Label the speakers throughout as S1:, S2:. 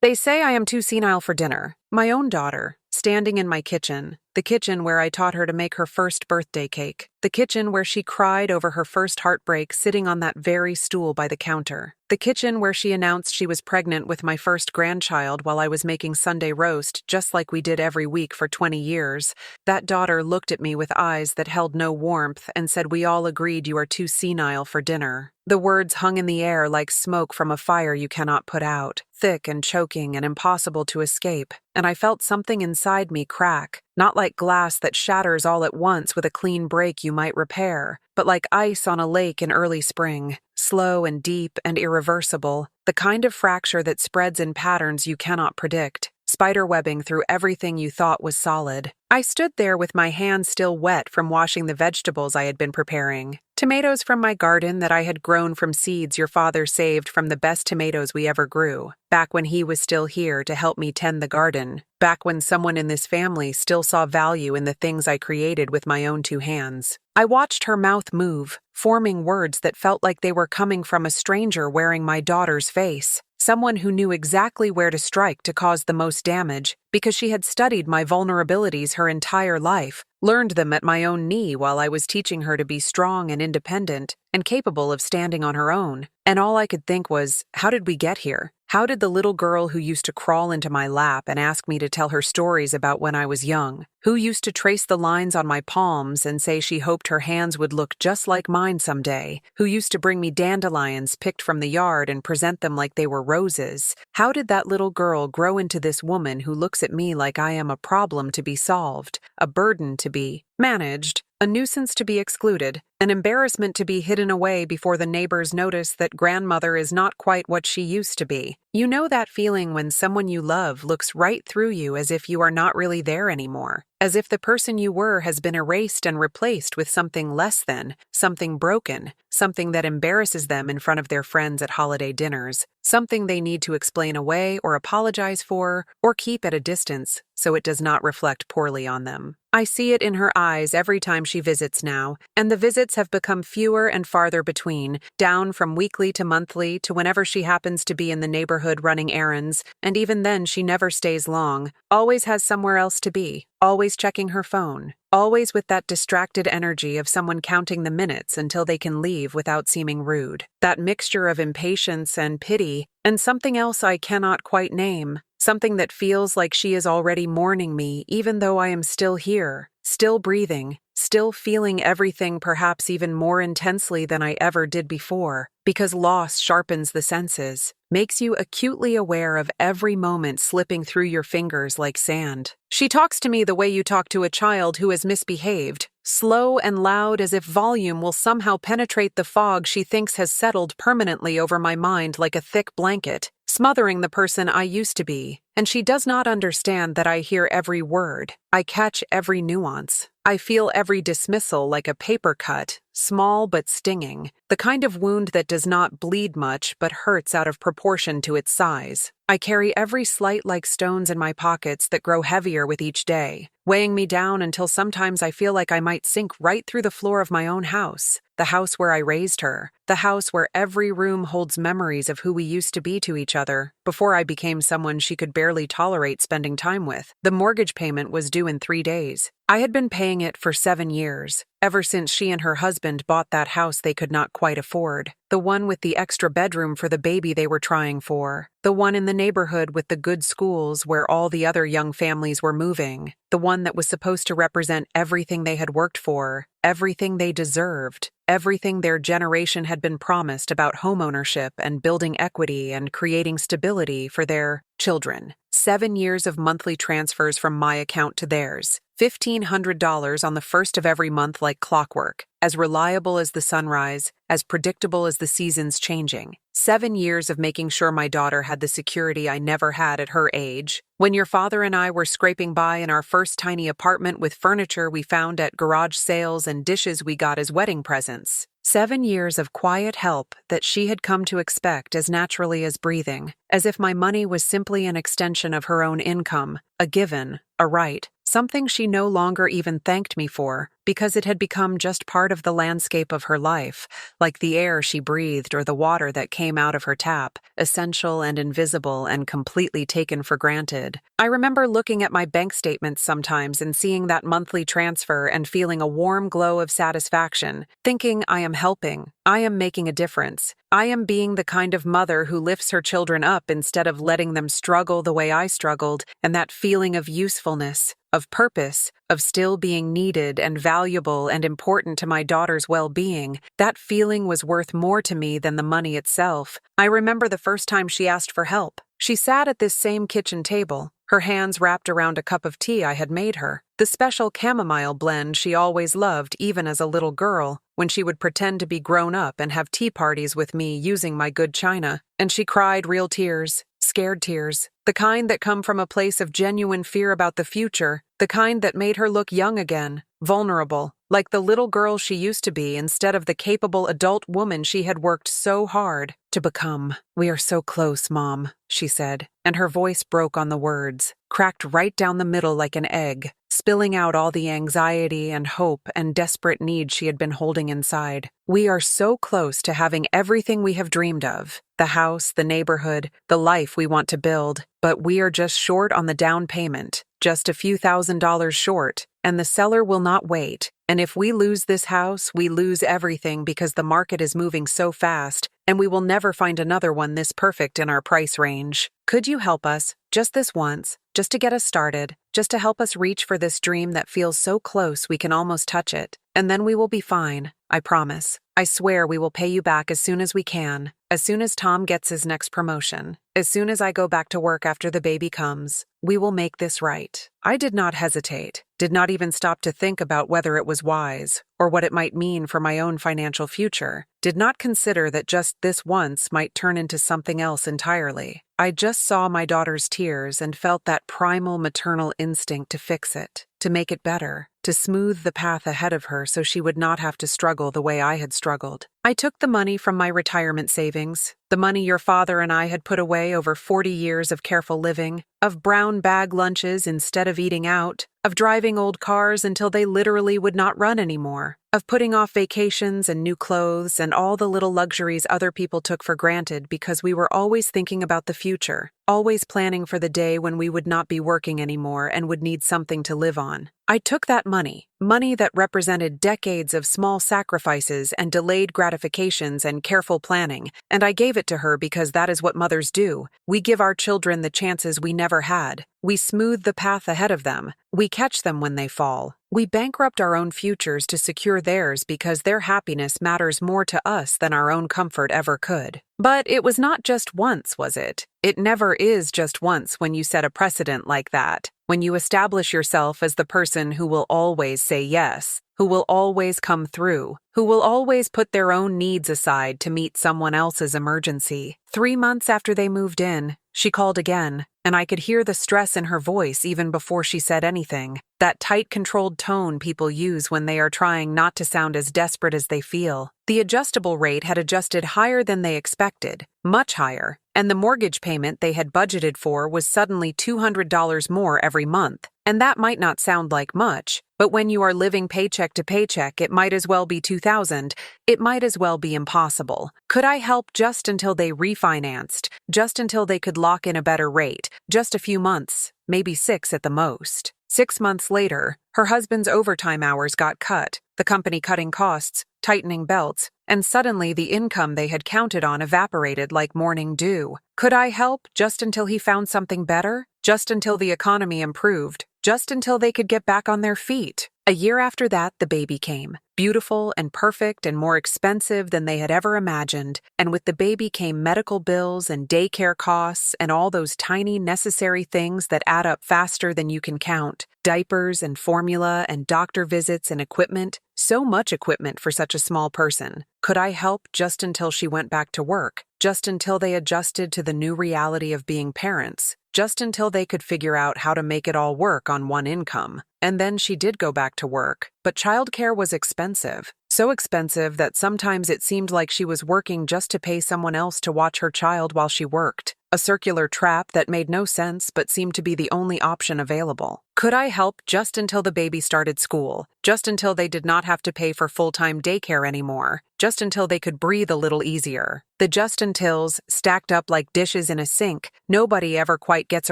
S1: They say I am too senile for dinner. My own daughter, standing in my kitchen, the kitchen where I taught her to make her first birthday cake, the kitchen where she cried over her first heartbreak sitting on that very stool by the counter, the kitchen where she announced she was pregnant with my first grandchild while I was making Sunday roast just like we did every week for 20 years. That daughter looked at me with eyes that held no warmth and said, "We all agreed you are too senile for dinner." The words hung in the air like smoke from a fire you cannot put out, thick and choking and impossible to escape, and I felt something inside me crack, not like glass that shatters all at once with a clean break you might repair, but like ice on a lake in early spring, slow and deep and irreversible, the kind of fracture that spreads in patterns you cannot predict, spiderwebbing through everything you thought was solid. I stood there with my hands still wet from washing the vegetables I had been preparing. Tomatoes from my garden that I had grown from seeds your father saved from the best tomatoes we ever grew, back when he was still here to help me tend the garden, back when someone in this family still saw value in the things I created with my own two hands. I watched her mouth move, forming words that felt like they were coming from a stranger wearing my daughter's face. Someone who knew exactly where to strike to cause the most damage because she had studied my vulnerabilities her entire life, learned them at my own knee while I was teaching her to be strong and independent and capable of standing on her own. And all I could think was, how did we get here? How did the little girl who used to crawl into my lap and ask me to tell her stories about when I was young, who used to trace the lines on my palms and say she hoped her hands would look just like mine someday, who used to bring me dandelions picked from the yard and present them like they were roses, how did that little girl grow into this woman who looks at me like I am a problem to be solved, a burden to be managed, a nuisance to be excluded, an embarrassment to be hidden away before the neighbors notice that grandmother is not quite what she used to be? You know that feeling when someone you love looks right through you as if you are not really there anymore, as if the person you were has been erased and replaced with something less than, something broken, something that embarrasses them in front of their friends at holiday dinners, something they need to explain away or apologize for or keep at a distance so it does not reflect poorly on them. I see it in her eyes every time she visits now, and the visits have become fewer and farther between, down from weekly to monthly to whenever she happens to be in the neighborhood running errands, and even then she never stays long, always has somewhere else to be, always checking her phone, always with that distracted energy of someone counting the minutes until they can leave without seeming rude, that mixture of impatience and pity, and something else I cannot quite name. Something that feels like she is already mourning me even though I am still here, still breathing, still feeling everything perhaps even more intensely than I ever did before, because loss sharpens the senses, makes you acutely aware of every moment slipping through your fingers like sand. She talks to me the way you talk to a child who has misbehaved, slow and loud as if volume will somehow penetrate the fog she thinks has settled permanently over my mind like a thick blanket, smothering the person I used to be. And she does not understand that I hear every word. I catch every nuance. I feel every dismissal like a paper cut, small but stinging, the kind of wound that does not bleed much but hurts out of proportion to its size. I carry every slight like stones in my pockets that grow heavier with each day, weighing me down until sometimes I feel like I might sink right through the floor of my own house, the house where I raised her, the house where every room holds memories of who we used to be to each other before I became someone she could barely tolerate spending time with. The mortgage payment was due in 3 days. I had been paying it for 7 years, ever since she and her husband bought that house they could not quite afford, the one with the extra bedroom for the baby they were trying for, the one in the neighborhood with the good schools where all the other young families were moving, the one that was supposed to represent everything they had worked for, everything they deserved, everything their generation had been promised about homeownership and building equity and creating stability for their children. 7 years of monthly transfers from my account to theirs, $1,500 on the first of every month like clockwork, as reliable as the sunrise, as predictable as the seasons changing. 7 years of making sure my daughter had the security I never had at her age. When your father and I were scraping by in our first tiny apartment with furniture we found at garage sales and dishes we got as wedding presents. 7 years of quiet help that she had come to expect as naturally as breathing, as if my money was simply an extension of her own income, a given, a right. something she no longer even thanked me for, because it had become just part of the landscape of her life, like the air she breathed or the water that came out of her tap, essential and invisible and completely taken for granted. I remember looking at my bank statements sometimes and seeing that monthly transfer and feeling a warm glow of satisfaction, thinking I am helping, I am making a difference. I am being the kind of mother who lifts her children up instead of letting them struggle the way I struggled, and that feeling of usefulness, of purpose, of still being needed and valuable and important to my daughter's well-being, that feeling was worth more to me than the money itself. I remember the first time she asked for help. She sat at this same kitchen table, her hands wrapped around a cup of tea I had made her, the special chamomile blend she always loved even as a little girl, when she would pretend to be grown up and have tea parties with me using my good china. And she cried real tears, scared tears, the kind that come from a place of genuine fear about the future, the kind that made her look young again, vulnerable, like the little girl she used to be instead of the capable adult woman she had worked so hard to become. "We are so close, Mom," she said, and her voice broke on the words, cracked right down the middle like an egg, spilling out all the anxiety and hope and desperate need she had been holding inside. "We are so close to having everything we have dreamed of, the house, the neighborhood, the life we want to build, but we are just short on the down payment, just a few $1,000s short, and the seller will not wait. And if we lose this house, we lose everything because the market is moving so fast, and we will never find another one this perfect in our price range. Could you help us, just this once, just to get us started, just to help us reach for this dream that feels so close we can almost touch it? And then we will be fine, I promise. I swear we will pay you back as soon as we can, as soon as Tom gets his next promotion, as soon as I go back to work after the baby comes. We will make this right." I did not hesitate, did not even stop to think about whether it was wise, or what it might mean for my own financial future, did not consider that just this once might turn into something else entirely. I just saw my daughter's tears and felt that primal maternal instinct to fix it, to make it better, to smooth the path ahead of her so she would not have to struggle the way I had struggled. I took the money from my retirement savings, the money your father and I had put away over 40 years of careful living, of brown bag lunches instead of eating out, of driving old cars until they literally would not run anymore, of putting off vacations and new clothes and all the little luxuries other people took for granted because we were always thinking about the future, always planning for the day when we would not be working anymore and would need something to live on. I took that money that represented decades of small sacrifices and delayed gratifications and careful planning, and I gave it to her because that is what mothers do. We give our children the chances we never had. We smooth the path ahead of them. We catch them when they fall. We bankrupt our own futures to secure theirs because their happiness matters more to us than our own comfort ever could. But it was not just once, was it? It never is just once when you set a precedent like that, when you establish yourself as the person who will always say yes, who will always come through, who will always put their own needs aside to meet someone else's emergency. 3 months after they moved in, she called again, and I could hear the stress in her voice even before she said anything. That tight, controlled tone people use when they are trying not to sound as desperate as they feel. The adjustable rate had adjusted higher than they expected, much higher, and the mortgage payment they had budgeted for was suddenly $200 more every month. And that might not sound like much, but when you are living paycheck to paycheck, it might as well be $2,000. It might as well be impossible. Could I help just until they refinanced, just until they could lock in a better rate, just a few months, maybe 6 at the most? 6 months later, her husband's overtime hours got cut, the company cutting costs, tightening belts, and suddenly the income they had counted on evaporated like morning dew. Could I help just until he found something better? Just until the economy improved? Just until they could get back on their feet? A year after that, the baby came, beautiful and perfect and more expensive than they had ever imagined, and with the baby came medical bills and daycare costs and all those tiny necessary things that add up faster than you can count. Diapers and formula and doctor visits and equipment, so much equipment for such a small person. Could I help just until she went back to work? Just until they adjusted to the new reality of being parents? Just until they could figure out how to make it all work on one income? And then she did go back to work, but childcare was expensive. So expensive that sometimes it seemed like she was working just to pay someone else to watch her child while she worked. a circular trap that made no sense but seemed to be the only option available. Could I help just until the baby started school, just until they did not have to pay for full-time daycare anymore, just until they could breathe a little easier? The just untils, stacked up like dishes in a sink, nobody ever quite gets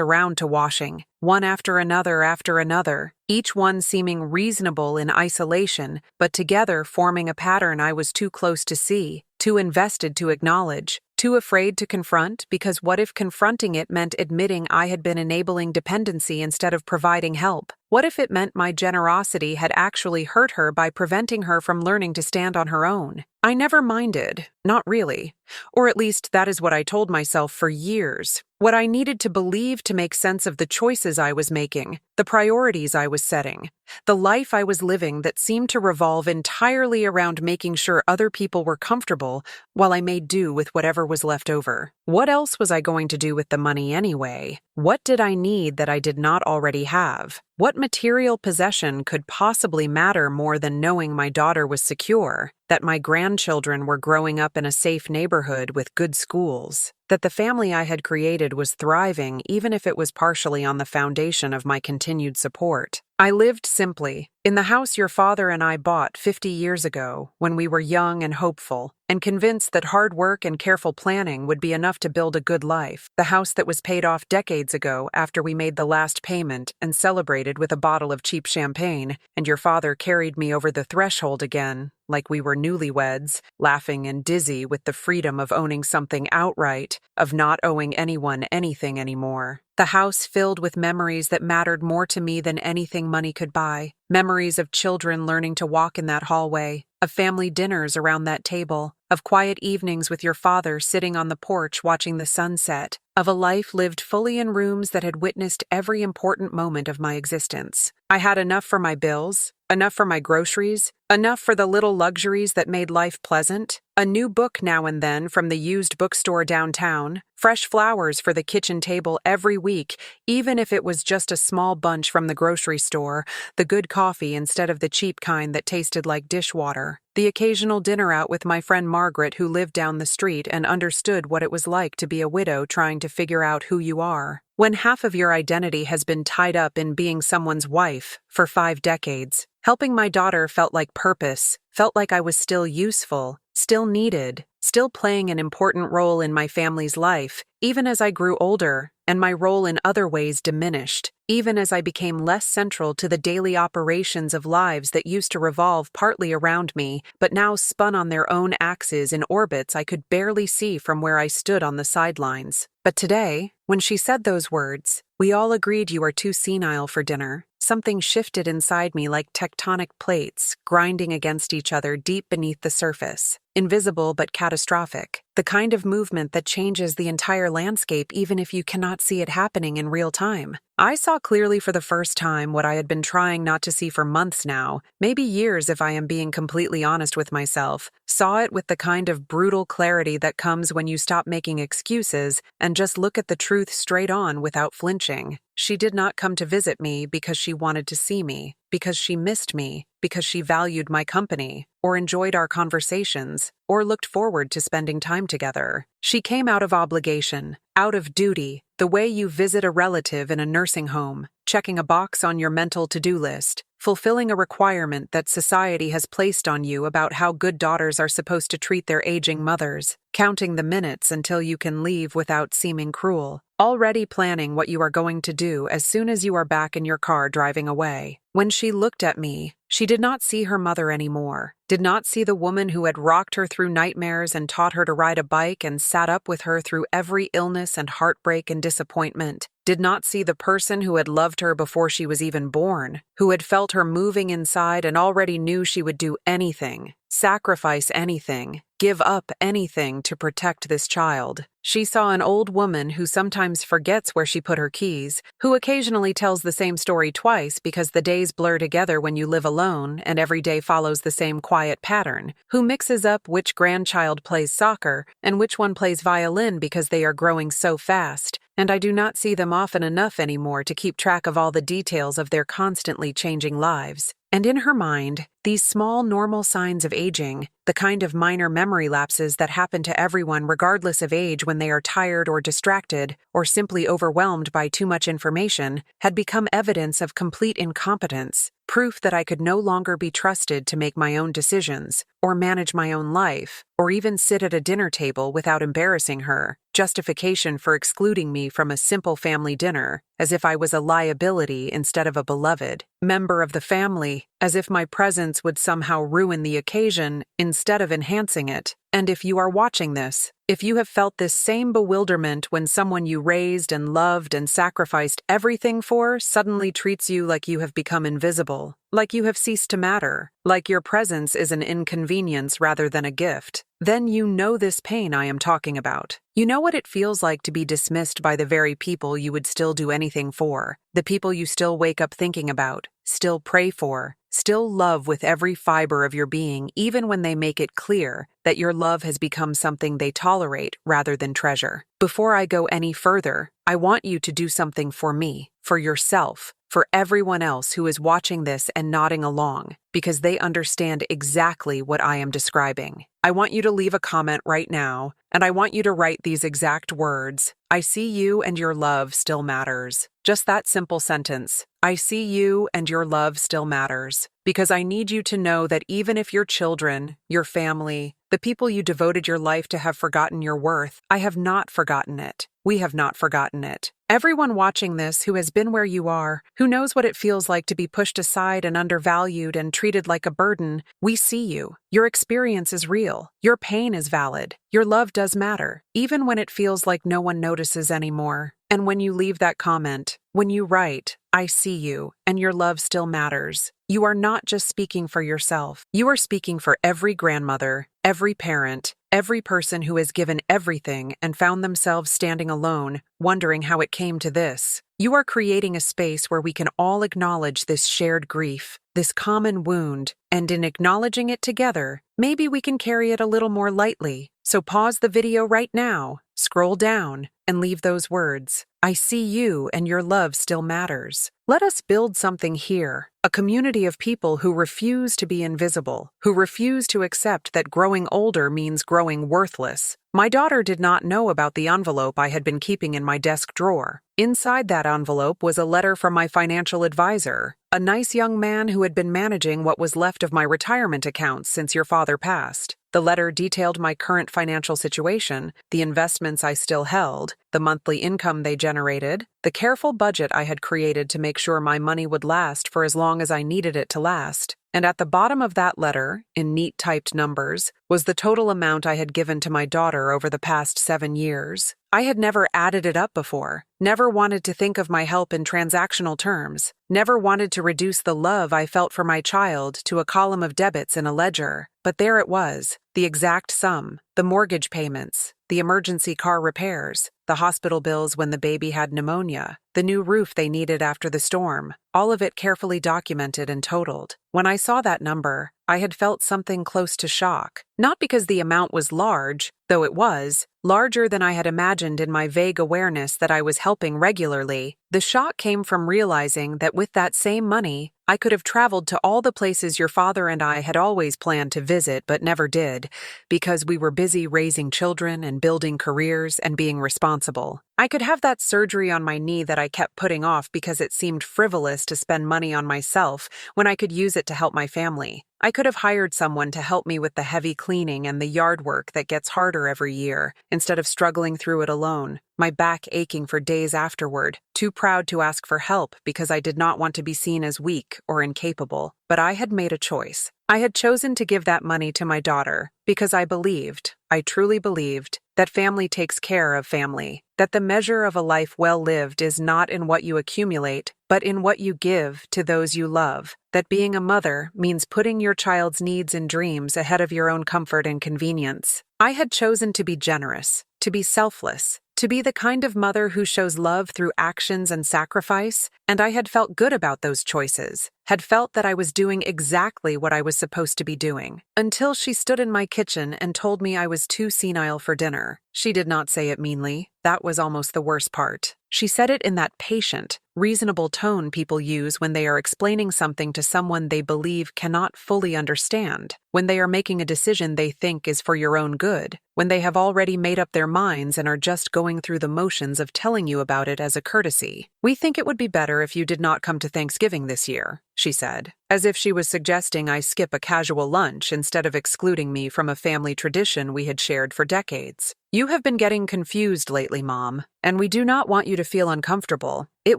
S1: around to washing, one after another, each one seeming reasonable in isolation, but together forming a pattern I was too close to see, too invested to acknowledge, too afraid to confront, because what if confronting it meant admitting I had been enabling dependency instead of providing help? What if it meant my generosity had actually hurt her by preventing her from learning to stand on her own? I never minded, not really. Or at least that is what I told myself for years. What I needed to believe to make sense of the choices I was making, the priorities I was setting, the life I was living that seemed to revolve entirely around making sure other people were comfortable while I made do with whatever was left over. What else was I going to do with the money anyway? What did I need that I did not already have? What material possession could possibly matter more than knowing my daughter was secure, that my grandchildren were growing up in a safe neighborhood with good schools, that the family I had created was thriving even if it was partially on the foundation of my continued support? I lived simply, in the house your father and I bought 50 years ago when we were young and hopeful, and convinced that hard work and careful planning would be enough to build a good life. The house that was paid off decades ago after we made the last payment and celebrated with a bottle of cheap champagne, and your father carried me over the threshold again, like we were newlyweds, laughing and dizzy with the freedom of owning something outright, of not owing anyone anything anymore. The house filled with memories that mattered more to me than anything money could buy. Memories of children learning to walk in that hallway, of family dinners around that table, of quiet evenings with your father sitting on the porch watching the sunset, of a life lived fully in rooms that had witnessed every important moment of my existence. I had enough for my bills, enough for my groceries, enough for the little luxuries that made life pleasant, a new book now and then from the used bookstore downtown, fresh flowers for the kitchen table every week, even if it was just a small bunch from the grocery store, the good coffee instead of the cheap kind that tasted like dishwater, the occasional dinner out with my friend Margaret who lived down the street and understood what it was like to be a widow trying to figure out who you are. When half of your identity has been tied up in being someone's wife for 5 decades, helping my daughter felt like purpose, felt like I was still useful, still needed, still playing an important role in my family's life, even as I grew older and my role in other ways diminished, even as I became less central to the daily operations of lives that used to revolve partly around me, but now spun on their own axes in orbits I could barely see from where I stood on the sidelines. But today, when she said those words, "We all agreed you are too senile for dinner," something shifted inside me like tectonic plates, grinding against each other deep beneath the surface. Invisible but catastrophic. The kind of movement that changes the entire landscape even if you cannot see it happening in real time. I saw clearly for the first time what I had been trying not to see for months now, maybe years if I am being completely honest with myself. Saw it with the kind of brutal clarity that comes when you stop making excuses and just look at the truth straight on without flinching. She did not come to visit me because she wanted to see me, because she missed me, because she valued my company, or enjoyed our conversations, or looked forward to spending time together. She came out of obligation, out of duty, the way you visit a relative in a nursing home, checking a box on your mental to-do list, fulfilling a requirement that society has placed on you about how good daughters are supposed to treat their aging mothers, counting the minutes until you can leave without seeming cruel, already planning what you are going to do as soon as you are back in your car driving away. When she looked at me, she did not see her mother anymore, did not see the woman who had rocked her through nightmares and taught her to ride a bike and sat up with her through every illness and heartbreak and disappointment, did not see the person who had loved her before she was even born, who had felt her moving inside and already knew she would do anything, sacrifice anything, give up anything to protect this child. She saw an old woman who sometimes forgets where she put her keys, who occasionally tells the same story twice because the days blur together when you live alone and every day follows the same quiet pattern, who mixes up which grandchild plays soccer and which one plays violin because they are growing so fast, and I do not see them often enough anymore to keep track of all the details of their constantly changing lives. And in her mind, these small normal signs of aging, the kind of minor memory lapses that happen to everyone regardless of age when they are tired or distracted or simply overwhelmed by too much information, had become evidence of complete incompetence, proof that I could no longer be trusted to make my own decisions, or manage my own life, or even sit at a dinner table without embarrassing her, justification for excluding me from a simple family dinner, as if I was a liability instead of a beloved member of the family, as if my presence would somehow ruin the occasion instead of enhancing it. And if you are watching this, if you have felt this same bewilderment when someone you raised and loved and sacrificed everything for suddenly treats you like you have become invisible, like you have ceased to matter, like your presence is an inconvenience rather than a gift, then you know this pain I am talking about. You know what it feels like to be dismissed by the very people you would still do anything for, the people you still wake up thinking about, still pray for, still love with every fiber of your being, even when they make it clear that your love has become something they tolerate rather than treasure. Before I go any further, I want you to do something for me, for yourself, for everyone else who is watching this and nodding along, because they understand exactly what I am describing. I want you to leave a comment right now, and I want you to write these exact words. I see you and your love still matters. Just that simple sentence. I see you and your love still matters. Because I need you to know that even if your children, your family, the people you devoted your life to have forgotten your worth, I have not forgotten it. We have not forgotten it. Everyone watching this who has been where you are, who knows what it feels like to be pushed aside and undervalued and treated like a burden, we see you. Your experience is real. Your pain is valid. Your love does matter, even when it feels like no one notices anymore. And when you leave that comment, when you write, I see you, and your love still matters, you are not just speaking for yourself. You are speaking for every grandmother, every parent, every person who has given everything and found themselves standing alone, wondering how it came to this. You are creating a space where we can all acknowledge this shared grief, this common wound, and in acknowledging it together, maybe we can carry it a little more lightly. So pause the video right now, scroll down, and leave those words. I see you and your love still matters. Let us build something here, a community of people who refuse to be invisible, who refuse to accept that growing older means growing worthless. My daughter did not know about the envelope I had been keeping in my desk drawer. Inside that envelope was a letter from my financial advisor, a nice young man who had been managing what was left of my retirement accounts since your father passed. The letter detailed my current financial situation, the investments I still held, the monthly income they generated, the careful budget I had created to make sure my money would last for as long as I needed it to last. And at the bottom of that letter, in neat typed numbers, was the total amount I had given to my daughter over the past 7 years. I had never added it up before, never wanted to think of my help in transactional terms, never wanted to reduce the love I felt for my child to a column of debits in a ledger. But there it was, the exact sum, the mortgage payments, the emergency car repairs, the hospital bills when the baby had pneumonia, the new roof they needed after the storm, all of it carefully documented and totaled. When I saw that number, I had felt something close to shock. Not because the amount was large, though it was, larger than I had imagined in my vague awareness that I was helping regularly. The shock came from realizing that with that same money, I could have traveled to all the places your father and I had always planned to visit but never did, because we were busy raising children and building careers and being responsible. I could have that surgery on my knee that I kept putting off because it seemed frivolous to spend money on myself when I could use it to help my family. I could have hired someone to help me with the heavy cleaning and the yard work that gets harder every year, instead of struggling through it alone, my back aching for days afterward, too proud to ask for help because I did not want to be seen as weak or incapable. But I had made a choice. I had chosen to give that money to my daughter because I truly believed, that family takes care of family, that the measure of a life well lived is not in what you accumulate, but in what you give to those you love, that being a mother means putting your child's needs and dreams ahead of your own comfort and convenience. I had chosen to be generous, to be selfless, to be the kind of mother who shows love through actions and sacrifice, and I had felt good about those choices, had felt that I was doing exactly what I was supposed to be doing, until she stood in my kitchen and told me I was too senile for dinner. She did not say it meanly. That was almost the worst part. She said it in that patient, reasonable tone people use when they are explaining something to someone they believe cannot fully understand, when they are making a decision they think is for your own good, when they have already made up their minds and are just going through the motions of telling you about it as a courtesy. "We think it would be better if you did not come to Thanksgiving this year," she said, as if she was suggesting I skip a casual lunch instead of excluding me from a family tradition we had shared for decades. "You have been getting confused lately, Mom, and we do not want you to feel uncomfortable. It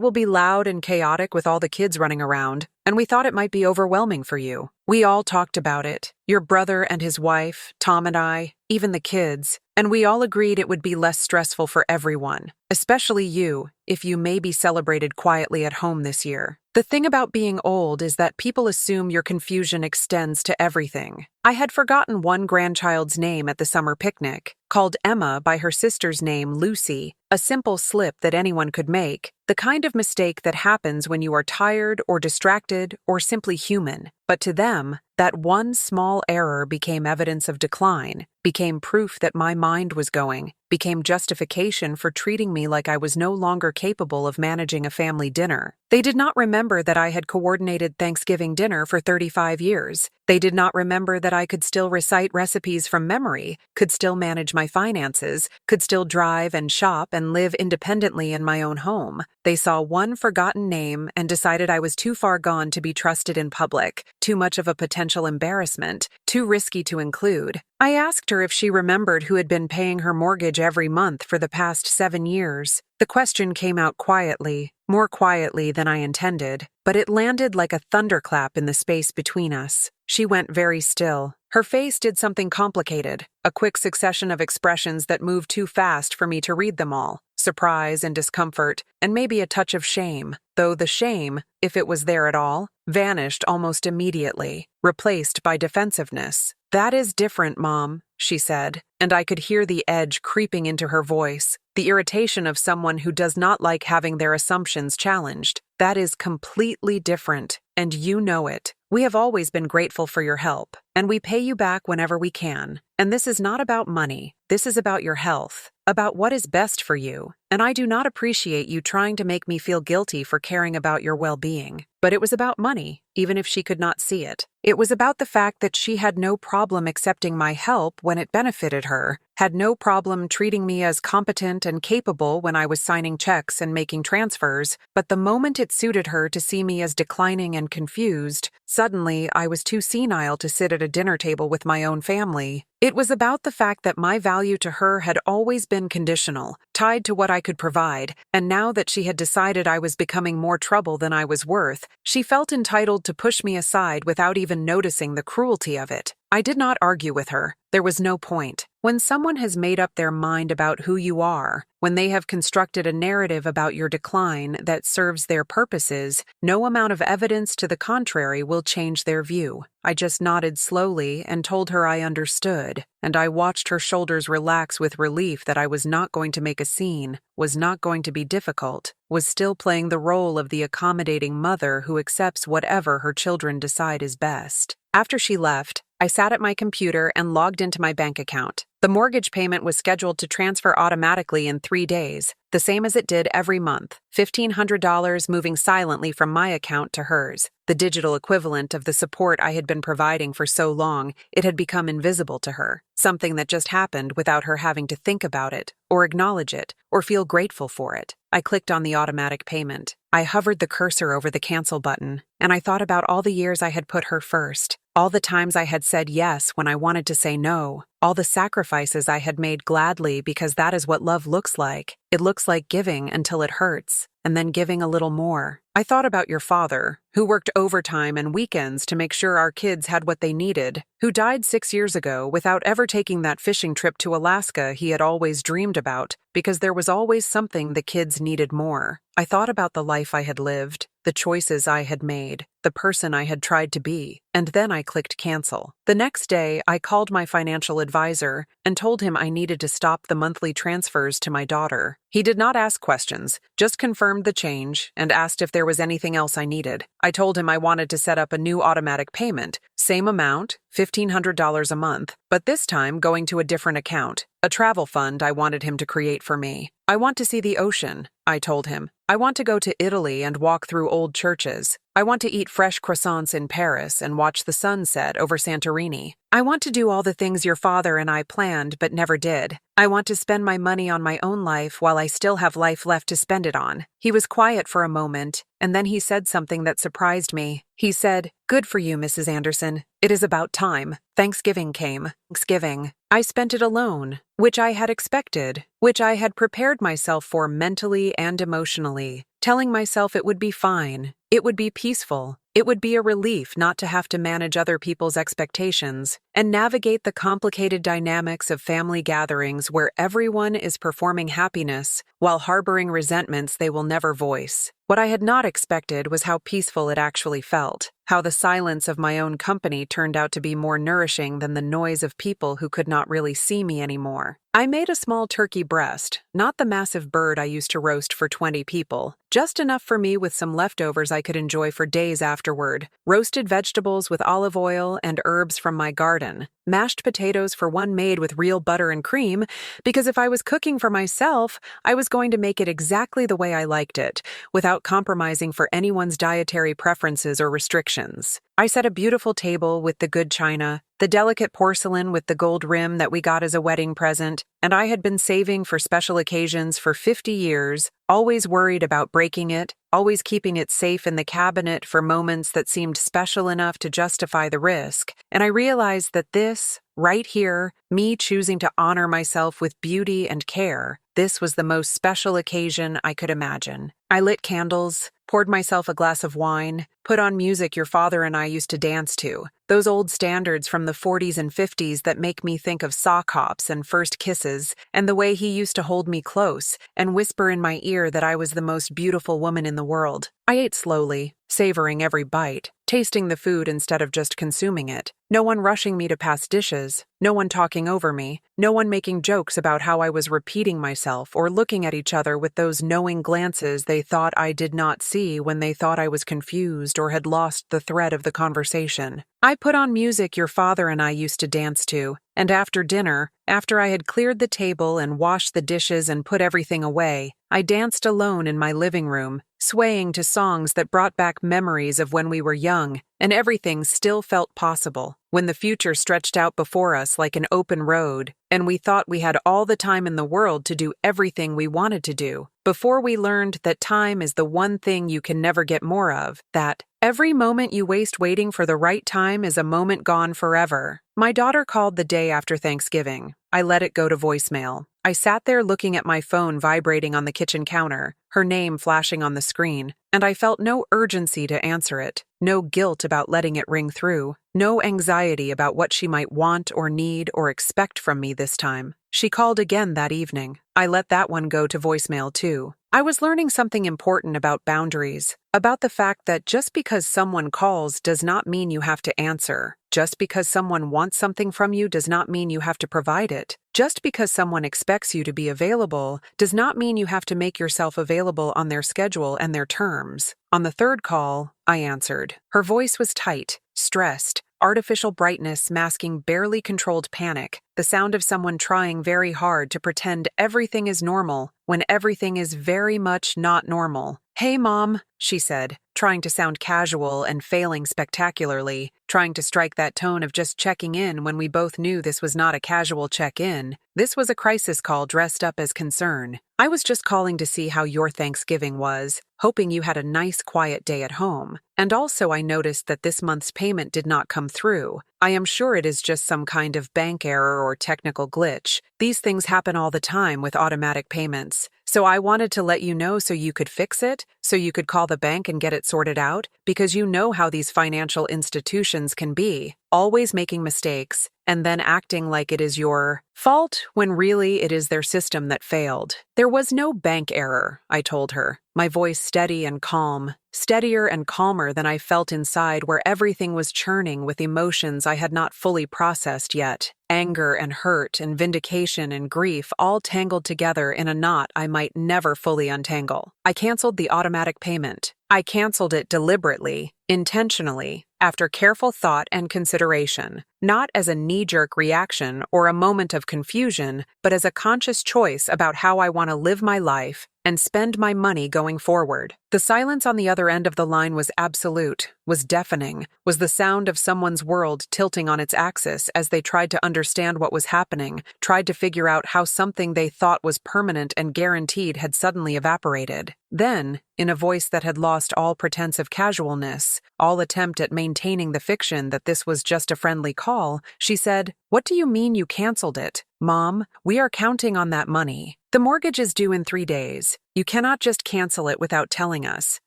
S1: will be loud and chaotic with all the kids running around, and we thought it might be overwhelming for you. We all talked about it, your brother and his wife, Tom and I, even the kids, and we all agreed it would be less stressful for everyone, especially you, if you maybe celebrated quietly at home this year. The thing about being old is that people assume your confusion extends to everything. I had forgotten one grandchild's name at the summer picnic, called Emma by her sister's name, Lucy, a simple slip that anyone could make, the kind of mistake that happens when you are tired or distracted or simply human. But to them, that one small error became evidence of decline, became proof that my mind was going, became justification for treating me like I was no longer capable of managing a family dinner. They did not remember that I had coordinated Thanksgiving dinner for 35 years. They did not remember that I could still recite recipes from memory, could still manage my finances, could still drive and shop and live independently in my own home. They saw one forgotten name and decided I was too far gone to be trusted in public, too much of a potential embarrassment, too risky to include. I asked her if she remembered who had been paying her mortgage every month for the past 7 years. The question came out quietly, more quietly than I intended, but it landed like a thunderclap in the space between us. She went very still. Her face did something complicated, a quick succession of expressions that moved too fast for me to read them all. Surprise and discomfort, and maybe a touch of shame, though the shame, if it was there at all, vanished almost immediately, replaced by defensiveness. "That is different, Mom," she said, and I could hear the edge creeping into her voice, the irritation of someone who does not like having their assumptions challenged. "That is completely different, and you know it. We have always been grateful for your help, and we pay you back whenever we can. And this is not about money. This is about your health, about what is best for you, and I do not appreciate you trying to make me feel guilty for caring about your well-being." But it was about money, even if she could not see it. It was about the fact that she had no problem accepting my help when it benefited her, had no problem treating me as competent and capable when I was signing checks and making transfers, but the moment it suited her to see me as declining and confused, suddenly I was too senile to sit at a dinner table with my own family. It was about the fact that my value to her had always been conditional, tied to what I could provide, and now that she had decided I was becoming more trouble than I was worth, she felt entitled to push me aside without even noticing the cruelty of it. I did not argue with her. There was no point. When someone has made up their mind about who you are, when they have constructed a narrative about your decline that serves their purposes, no amount of evidence to the contrary will change their view. I just nodded slowly and told her I understood, and I watched her shoulders relax with relief that I was not going to make a scene, was not going to be difficult, was still playing the role of the accommodating mother who accepts whatever her children decide is best. After she left, I sat at my computer and logged into my bank account. The mortgage payment was scheduled to transfer automatically in 3 days, the same as it did every month, $1,500 moving silently from my account to hers. The digital equivalent of the support I had been providing for so long, it had become invisible to her, something that just happened without her having to think about it, or acknowledge it, or feel grateful for it. I clicked on the automatic payment. I hovered the cursor over the cancel button, and I thought about all the years I had put her first, all the times I had said yes when I wanted to say no, all the sacrifices I had made gladly because that is what love looks like. It looks like giving until it hurts, and then giving a little more. I thought about your father, who worked overtime and weekends to make sure our kids had what they needed, who died 6 years ago without ever taking that fishing trip to Alaska he had always dreamed about, because there was always something the kids needed more. I thought about the life I had lived, the choices I had made, the person I had tried to be, and then I clicked cancel. The next day, I called my financial advisor and told him I needed to stop the monthly transfers to my daughter. He did not ask questions, just confirmed the change and asked if there was anything else I needed. I told him I wanted to set up a new automatic payment, same amount, $1,500 a month, but this time going to a different account, a travel fund I wanted him to create for me. I want to see the ocean. I told him. I want to go to Italy and walk through old churches. I want to eat fresh croissants in Paris and watch the sun set over Santorini. I want to do all the things your father and I planned but never did. I want to spend my money on my own life while I still have life left to spend it on. He was quiet for a moment, and then he said something that surprised me. He said, "Good for you, Mrs. Anderson. It is about time." Thanksgiving came. Thanksgiving. I spent it alone, which I had expected, which I had prepared myself for mentally and emotionally, telling myself it would be fine, it would be peaceful, it would be a relief not to have to manage other people's expectations and navigate the complicated dynamics of family gatherings where everyone is performing happiness while harboring resentments they will never voice. What I had not expected was how peaceful it actually felt, how the silence of my own company turned out to be more nourishing than the noise of people who could not really see me anymore. I made a small turkey breast, not the massive bird I used to roast for 20 people, just enough for me with some leftovers I could enjoy for days afterward, roasted vegetables with olive oil and herbs from my garden, mashed potatoes for one made with real butter and cream, because if I was cooking for myself, I was going to make it exactly the way I liked it, without compromising for anyone's dietary preferences or restrictions. I set a beautiful table with the good china, the delicate porcelain with the gold rim that we got as a wedding present, and I had been saving for special occasions for 50 years, always worried about breaking it, always keeping it safe in the cabinet for moments that seemed special enough to justify the risk. And I realized that this, right here, me choosing to honor myself with beauty and care, this was the most special occasion I could imagine. I lit candles, poured myself a glass of wine, put on music your father and I used to dance to, those old standards from the 40s and 50s that make me think of sock hops and first kisses, and the way he used to hold me close and whisper in my ear that I was the most beautiful woman in the world. I ate slowly, savoring every bite, tasting the food instead of just consuming it. No one rushing me to pass dishes, no one talking over me, no one making jokes about how I was repeating myself or looking at each other with those knowing glances they thought I did not see when they thought I was confused or had lost the thread of the conversation. I put on music your father and I used to dance to, and after dinner, after I had cleared the table and washed the dishes and put everything away, I danced alone in my living room, swaying to songs that brought back memories of when we were young, and everything still felt possible, when the future stretched out before us like an open road, and we thought we had all the time in the world to do everything we wanted to do, before we learned that time is the one thing you can never get more of, that every moment you waste waiting for the right time is a moment gone forever. My daughter called the day after Thanksgiving. I let it go to voicemail. I sat there looking at my phone vibrating on the kitchen counter, her name flashing on the screen, and I felt no urgency to answer it, no guilt about letting it ring through, no anxiety about what she might want or need or expect from me this time. She called again that evening. I let that one go to voicemail too. I was learning something important about boundaries, about the fact that just because someone calls does not mean you have to answer. Just because someone wants something from you does not mean you have to provide it. Just because someone expects you to be available does not mean you have to make yourself available on their schedule and their terms. On the third call, I answered. Her voice was tight, stressed, artificial brightness masking barely controlled panic, the sound of someone trying very hard to pretend everything is normal when everything is very much not normal. "Hey, Mom," she said, trying to sound casual and failing spectacularly, trying to strike that tone of just checking in when we both knew this was not a casual check-in. This was a crisis call dressed up as concern. "I was just calling to see how your Thanksgiving was, hoping you had a nice quiet day at home. And also I noticed that this month's payment did not come through. I am sure it is just some kind of bank error or technical glitch. These things happen all the time with automatic payments. So I wanted to let you know so you could fix it, so you could call the bank and get it sorted out, because you know how these financial institutions can be, always making mistakes, and then acting like it is your fault when really it is their system that failed." "There was no bank error," I told her, my voice steady and calm, steadier and calmer than I felt inside where everything was churning with emotions I had not fully processed yet. Anger and hurt and vindication and grief all tangled together in a knot I might never fully untangle. I canceled the automatic payment. I canceled it deliberately, intentionally, after careful thought and consideration, not as a knee-jerk reaction or a moment of confusion, but as a conscious choice about how I want to live my life and spend my money going forward. The silence on the other end of the line was absolute, was deafening, was the sound of someone's world tilting on its axis as they tried to understand what was happening, tried to figure out how something they thought was permanent and guaranteed had suddenly evaporated. Then, in a voice that had lost all pretense of casualness, all attempt at maintaining the fiction that this was just a friendly call, she said, "What do you mean you canceled it? Mom, we are counting on that money. The mortgage is due in 3 days. You cannot just cancel it without telling us.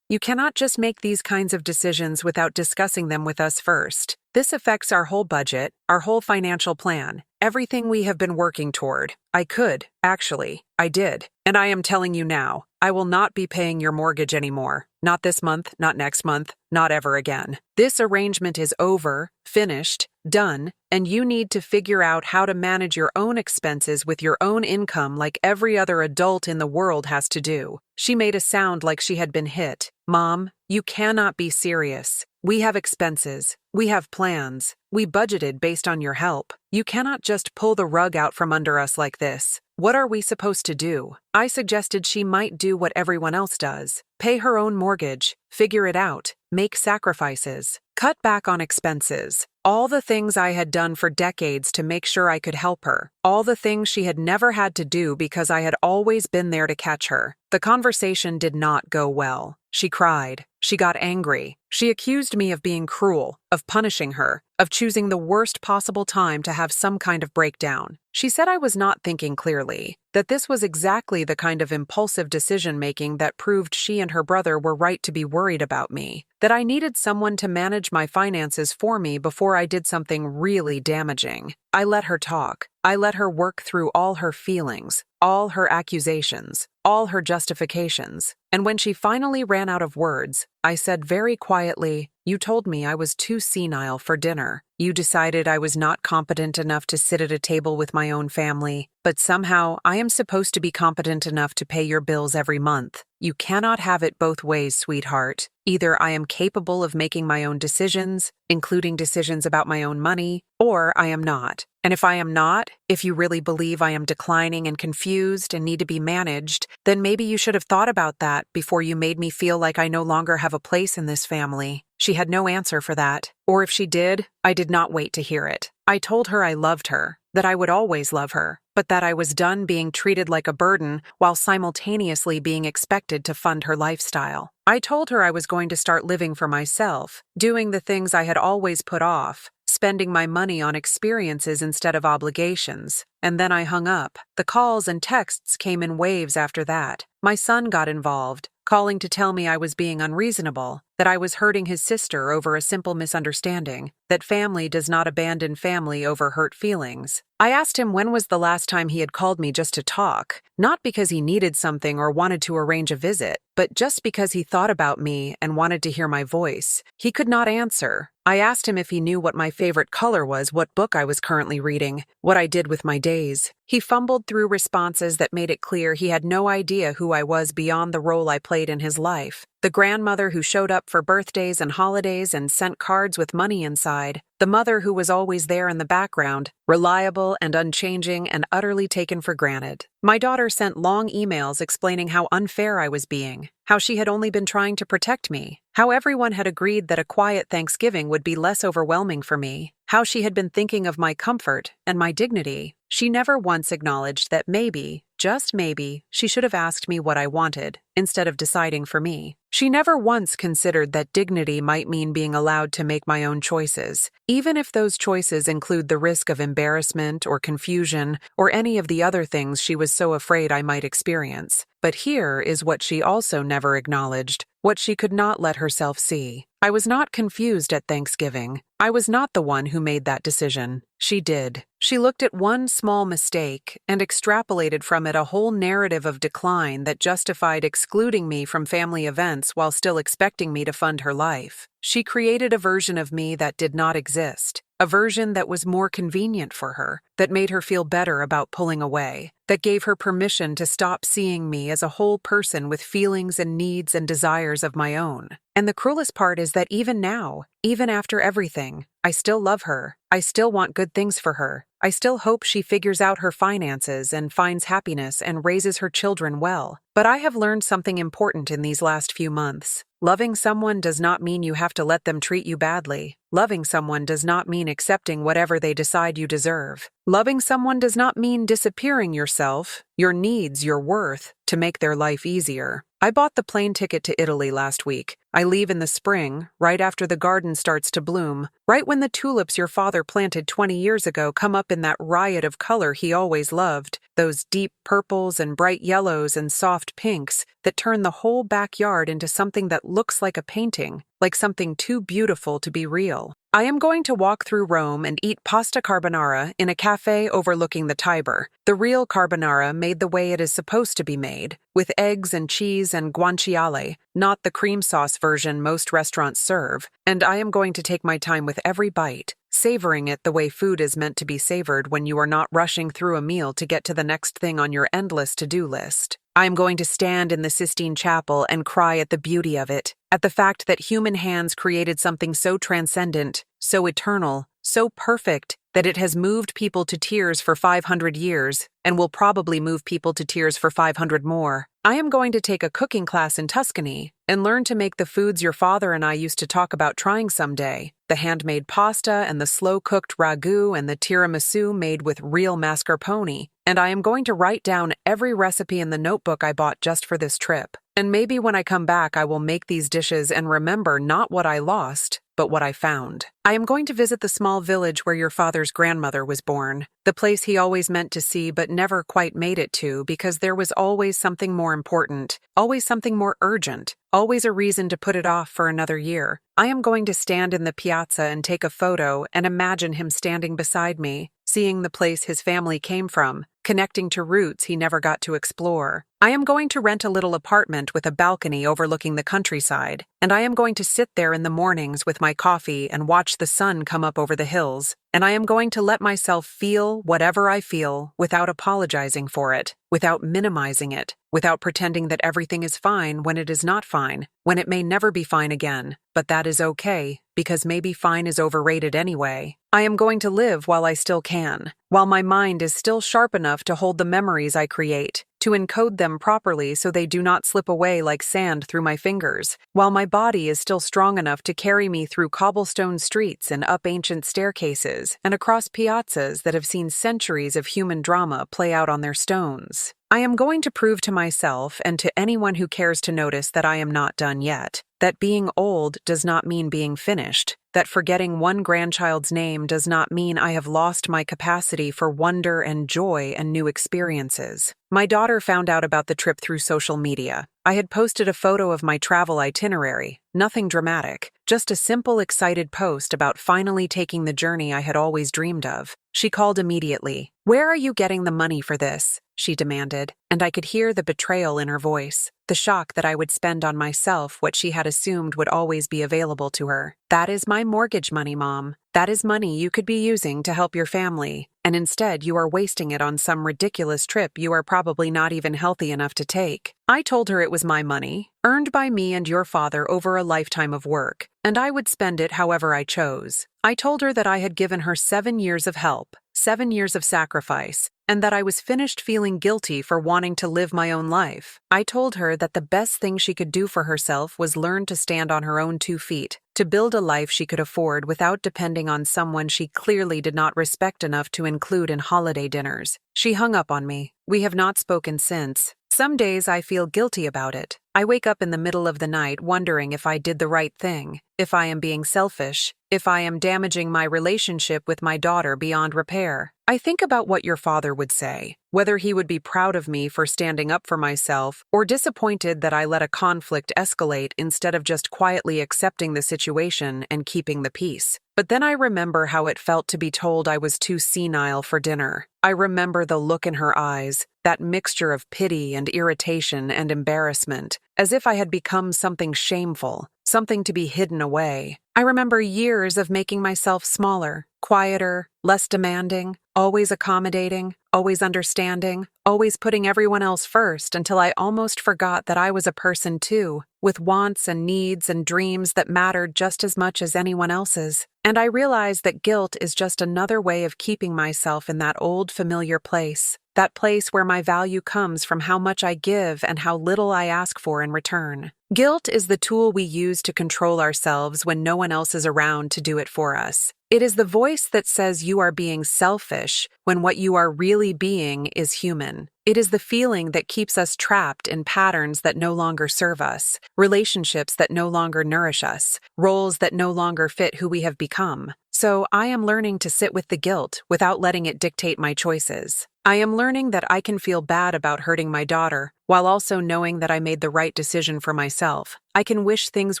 S1: You cannot just make these kinds of decisions without discussing them with us first. This affects our whole budget, our whole financial plan, everything we have been working toward. I did. And I am telling you now, I will not be paying your mortgage anymore. Not this month, not next month, not ever again. This arrangement is over, finished, done, and you need to figure out how to manage your own expenses with your own income like every other adult in the world has to do." She made a sound like she had been hit. "Mom, you cannot be serious. We have expenses. We have plans. We budgeted based on your help. You cannot just pull the rug out from under us like this. What are we supposed to do?" I suggested she might do what everyone else does. Pay her own mortgage, figure it out, make sacrifices, cut back on expenses. All the things I had done for decades to make sure I could help her. All the things she had never had to do because I had always been there to catch her. The conversation did not go well. She cried. She got angry. She accused me of being cruel, of punishing her, of choosing the worst possible time to have some kind of breakdown. She said I was not thinking clearly, that this was exactly the kind of impulsive decision-making that proved she and her brother were right to be worried about me, that I needed someone to manage my finances for me before I did something really damaging. I let her talk. I let her work through all her feelings, all her accusations, all her justifications. And when she finally ran out of words, I said very quietly, "You told me I was too senile for dinner. You decided I was not competent enough to sit at a table with my own family, but somehow I am supposed to be competent enough to pay your bills every month. You cannot have it both ways, sweetheart. Either I am capable of making my own decisions, including decisions about my own money, or I am not. And if I am not, if you really believe I am declining and confused and need to be managed, then maybe you should have thought about that before you made me feel like I no longer have a place in this family." She had no answer for that, or if she did, I did not wait to hear it. I told her I loved her, that I would always love her, but that I was done being treated like a burden while simultaneously being expected to fund her lifestyle. I told her I was going to start living for myself, doing the things I had always put off, spending my money on experiences instead of obligations. And then I hung up. The calls and texts came in waves after that. My son got involved, calling to tell me I was being unreasonable, that I was hurting his sister over a simple misunderstanding, that family does not abandon family over hurt feelings. I asked him when was the last time he had called me just to talk, not because he needed something or wanted to arrange a visit, but just because he thought about me and wanted to hear my voice. He could not answer. I asked him if he knew what my favorite color was, what book I was currently reading, what I did with my days. He fumbled through responses that made it clear he had no idea who I was beyond the role I played in his life. The grandmother who showed up for birthdays and holidays and sent cards with money inside. The mother who was always there in the background, reliable and unchanging and utterly taken for granted. My daughter sent long emails explaining how unfair I was being, how she had only been trying to protect me, how everyone had agreed that a quiet Thanksgiving would be less overwhelming for me, how she had been thinking of my comfort and my dignity. She never once acknowledged that maybe, just maybe, she should have asked me what I wanted, instead of deciding for me. She never once considered that dignity might mean being allowed to make my own choices, even if those choices include the risk of embarrassment or confusion or any of the other things she was so afraid I might experience. But here is what she also never acknowledged, what she could not let herself see. I was not confused at Thanksgiving. I was not the one who made that decision. She did. She looked at one small mistake and extrapolated from it a whole narrative of decline that justified excluding me from family events while still expecting me to fund her life. She created a version of me that did not exist, a version that was more convenient for her, that made her feel better about pulling away, that gave her permission to stop seeing me as a whole person with feelings and needs and desires of my own. And the cruelest part is that even now, even after everything, I still love her. I still want good things for her. I still hope she figures out her finances and finds happiness and raises her children well. But I have learned something important in these last few months. Loving someone does not mean you have to let them treat you badly. Loving someone does not mean accepting whatever they decide you deserve. Loving someone does not mean disappearing yourself, your needs, your worth, to make their life easier. I bought the plane ticket to Italy last week. I leave in the spring, right after the garden starts to bloom, right when the tulips your father planted 20 years ago come up in that riot of color he always loved, those deep purples and bright yellows and soft pinks that turn the whole backyard into something that looks like a painting, like something too beautiful to be real. I am going to walk through Rome and eat pasta carbonara in a cafe overlooking the Tiber, the real carbonara made the way it is supposed to be made, with eggs and cheese and guanciale, not the cream sauce version most restaurants serve, and I am going to take my time with every bite, savoring it the way food is meant to be savored when you are not rushing through a meal to get to the next thing on your endless to-do list. I am going to stand in the Sistine Chapel and cry at the beauty of it, at the fact that human hands created something so transcendent, so eternal, so perfect, that it has moved people to tears for 500 years, and will probably move people to tears for 500 more. I am going to take a cooking class in Tuscany and learn to make the foods your father and I used to talk about trying someday, the handmade pasta and the slow-cooked ragu and the tiramisu made with real mascarpone, and I am going to write down every recipe in the notebook I bought just for this trip. And maybe when I come back I will make these dishes and remember not what I lost, but what I found. I am going to visit the small village where your father's grandmother was born, the place he always meant to see but never quite made it to because there was always something more important, always something more urgent, always a reason to put it off for another year. I am going to stand in the piazza and take a photo and imagine him standing beside me, seeing the place his family came from, connecting to roots he never got to explore. I am going to rent a little apartment with a balcony overlooking the countryside, and I am going to sit there in the mornings with my coffee and watch the sun come up over the hills, and I am going to let myself feel whatever I feel without apologizing for it, without minimizing it, without pretending that everything is fine when it is not fine, when it may never be fine again, but that is okay, because maybe fine is overrated anyway. I am going to live while I still can, while my mind is still sharp enough to hold the memories I create, to encode them properly so they do not slip away like sand through my fingers, while my body is still strong enough to carry me through cobblestone streets and up ancient staircases and across piazzas that have seen centuries of human drama play out on their stones. I am going to prove to myself and to anyone who cares to notice that I am not done yet, that being old does not mean being finished, that forgetting one grandchild's name does not mean I have lost my capacity for wonder and joy and new experiences. My daughter found out about the trip through social media. I had posted a photo of my travel itinerary, nothing dramatic, just a simple, excited post about finally taking the journey I had always dreamed of. She called immediately. "Where are you getting the money for this?" she demanded, and I could hear the betrayal in her voice, the shock that I would spend on myself what she had assumed would always be available to her. "That is my mortgage money, Mom. That is money you could be using to help your family, and instead you are wasting it on some ridiculous trip you are probably not even healthy enough to take." I told her it was my money, earned by me and your father over a lifetime of work, and I would spend it however I chose. I told her that I had given her 7 years of help, 7 years of sacrifice, and that I was finished feeling guilty for wanting to live my own life. I told her that the best thing she could do for herself was learn to stand on her own 2 feet, to build a life she could afford without depending on someone she clearly did not respect enough to include in holiday dinners. She hung up on me. We have not spoken since. Some days I feel guilty about it. I wake up in the middle of the night wondering if I did the right thing, if I am being selfish, if I am damaging my relationship with my daughter beyond repair. I think about what your father would say, whether he would be proud of me for standing up for myself or disappointed that I let a conflict escalate instead of just quietly accepting the situation and keeping the peace. But then I remember how it felt to be told I was too senile for dinner. I remember the look in her eyes, that mixture of pity and irritation and embarrassment, as if I had become something shameful, something to be hidden away. I remember years of making myself smaller, quieter, less demanding, always accommodating, always understanding, always putting everyone else first until I almost forgot that I was a person too, with wants and needs and dreams that mattered just as much as anyone else's. And I realized that guilt is just another way of keeping myself in that old familiar place, that place where my value comes from how much I give and how little I ask for in return. Guilt is the tool we use to control ourselves when no one else is around to do it for us. It is the voice that says you are being selfish when what you are really being is human. It is the feeling that keeps us trapped in patterns that no longer serve us, relationships that no longer nourish us, roles that no longer fit who we have become. So I am learning to sit with the guilt without letting it dictate my choices. I am learning that I can feel bad about hurting my daughter, while also knowing that I made the right decision for myself. I can wish things